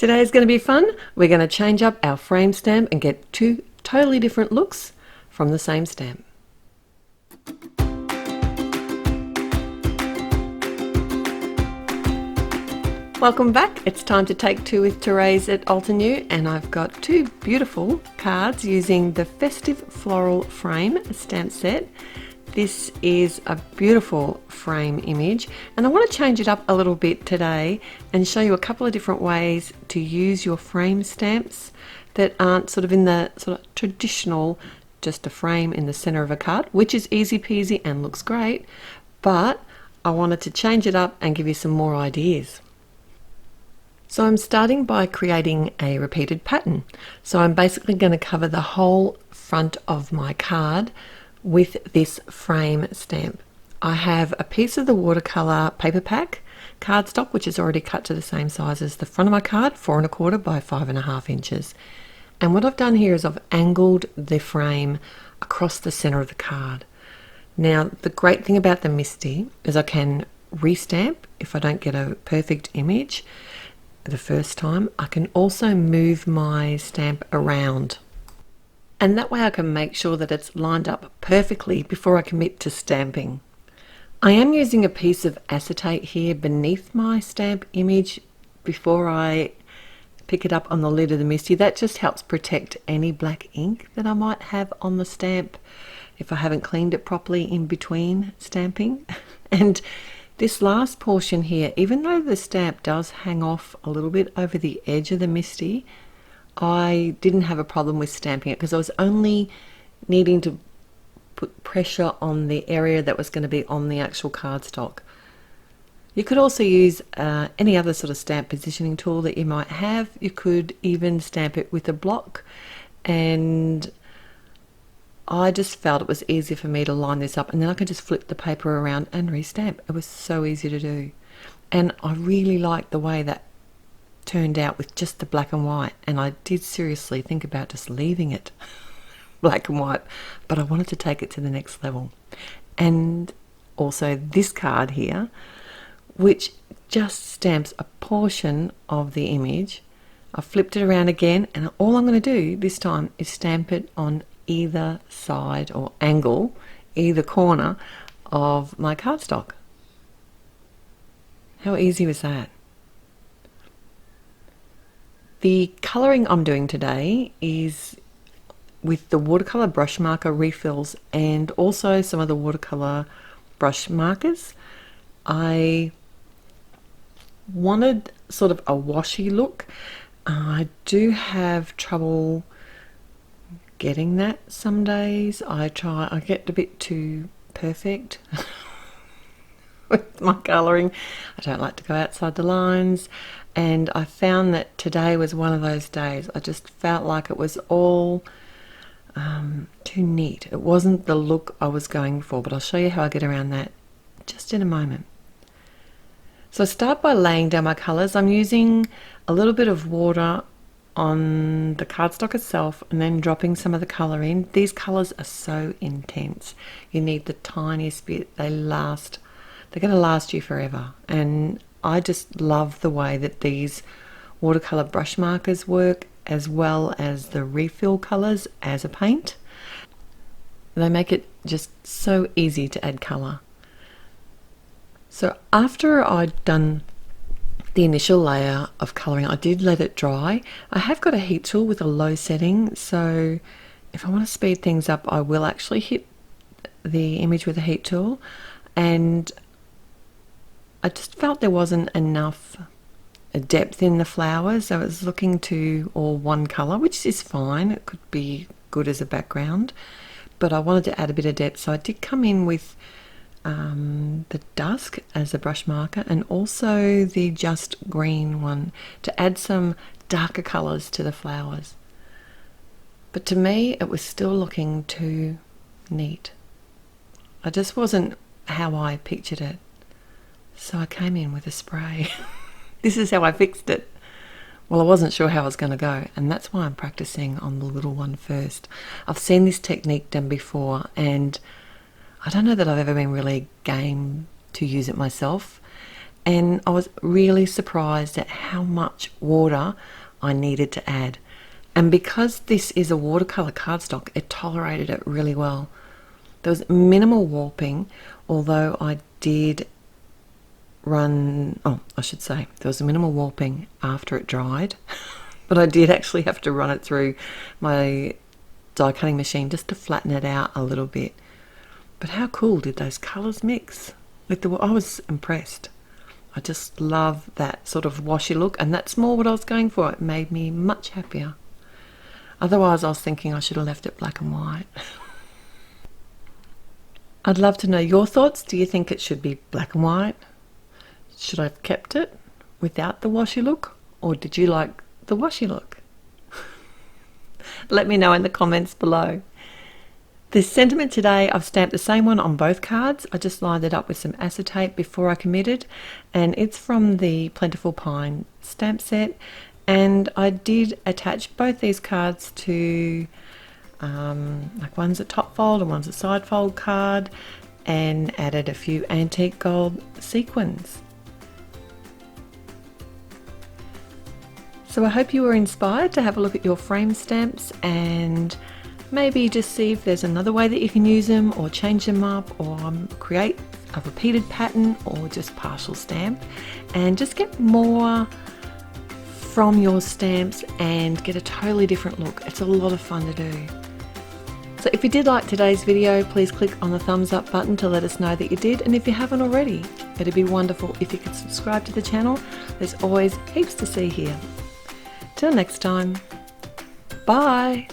Today is going to be fun. We're going to change up our frame stamp and get two totally different looks from the same stamp. Welcome back. It's time to take two with Therese at Altenew, and I've got two beautiful cards using the Festive Floral Frame stamp set. This is a beautiful frame image, and I want to change it up a little bit today and show you a couple of different ways to use your frame stamps that aren't sort of in the sort of traditional just a frame in the center of a card, which is easy peasy and looks great, but I wanted to change it up and give you some more ideas. So I'm starting by creating a repeated pattern. So I'm basically going to cover the whole front of my card with this frame stamp. I have a piece of the watercolor paper pack cardstock, which is already cut to the same size as the front of my card, 4 1/4 by 5.5 inches. And what I've done here is I've angled the frame across the center of the card. Now, the great thing about the MISTI is I can restamp if I don't get a perfect image the first time. I can also move my stamp around, and that way I can make sure that it's lined up perfectly before I commit to stamping. I am using a piece of acetate here beneath my stamp image before I pick it up on the lid of the MISTI. That just helps protect any black ink that I might have on the stamp if I haven't cleaned it properly in between stamping. And this last portion here, even though the stamp does hang off a little bit over the edge of the MISTI, I didn't have a problem with stamping it because I was only needing to put pressure on the area that was going to be on the actual cardstock. You could also use any other sort of stamp positioning tool that you might have. You could even stamp it with a block, and I just felt it was easier for me to line this up, and then I could just flip the paper around and restamp. It was so easy to do, and I really liked the way that turned out with just the black and white, and I did seriously think about just leaving it black and white, but I wanted to take it to the next level. And also this card here, which just stamps a portion of the image. I flipped it around again, and all I'm going to do this time is stamp it on either side or angle, either corner of my cardstock. How easy was that? The colouring I'm doing today is with the watercolour brush marker refills and also some of the watercolour brush markers. I wanted sort of a washy look. I do have trouble getting that some days. I get a bit too perfect with my colouring. I don't like to go outside the lines, and I found that today was one of those days. I just felt like it was all too neat. It wasn't the look I was going for, but I'll show you how I get around that just in a moment. So I start by laying down my colours. I'm using a little bit of water on the cardstock itself and then dropping some of the colour in. These colours are so intense. You need the tiniest bit. They're going to last you forever. And I just love the way that these watercolour brush markers work, as well as the refill colours as a paint. They make it just so easy to add colour. So after I'd done the initial layer of colouring, I did let it dry. I have got a heat tool with a low setting, so if I want to speed things up, I will actually hit the image with a heat tool. And I just felt there wasn't enough depth in the flowers. I was looking to all one colour, which is fine. It could be good as a background, but I wanted to add a bit of depth, so I did come in with the Dusk as a brush marker and also the Just Green one to add some darker colours to the flowers. But to me, it was still looking too neat. It just wasn't how I pictured it. So I came in with a spray. This is how I fixed it. Well, I wasn't sure how I was going to go, and that's why I'm practicing on the little one first. I've seen this technique done before, and I don't know that I've ever been really game to use it myself. and I was really surprised at how much water I needed to add. And because this is a watercolor cardstock, it tolerated it really well. There was minimal warping, although I did run, I should say, there was minimal warping after it dried, but I did actually have to run it through my die cutting machine just to flatten it out a little bit. But how cool did those colors mix? I was impressed. I just love that sort of washy look, and that's more what I was going for. It made me much happier. Otherwise, I was thinking I should have left it black and white. I'd love to know your thoughts. Do you think it should be black and white? Should I have kept it without the washy look? Or did you like the washy look? Let me know in the comments below. The sentiment today, I've stamped the same one on both cards. I just lined it up with some acetate before I committed, and it's from the Plentiful Pine stamp set. And I did attach both these cards to like one's a top fold and one's a side fold card, and added a few antique gold sequins. So I hope you were inspired to have a look at your frame stamps and maybe just see if there's another way that you can use them, or change them up, or create a repeated pattern, or just partial stamp, and just get more from your stamps and get a totally different look. It's a lot of fun to do. So if you did like today's video, please click on the thumbs up button to let us know that you did, and if you haven't already, it'd be wonderful if you could subscribe to the channel. There's always heaps to see here. Till next time, bye!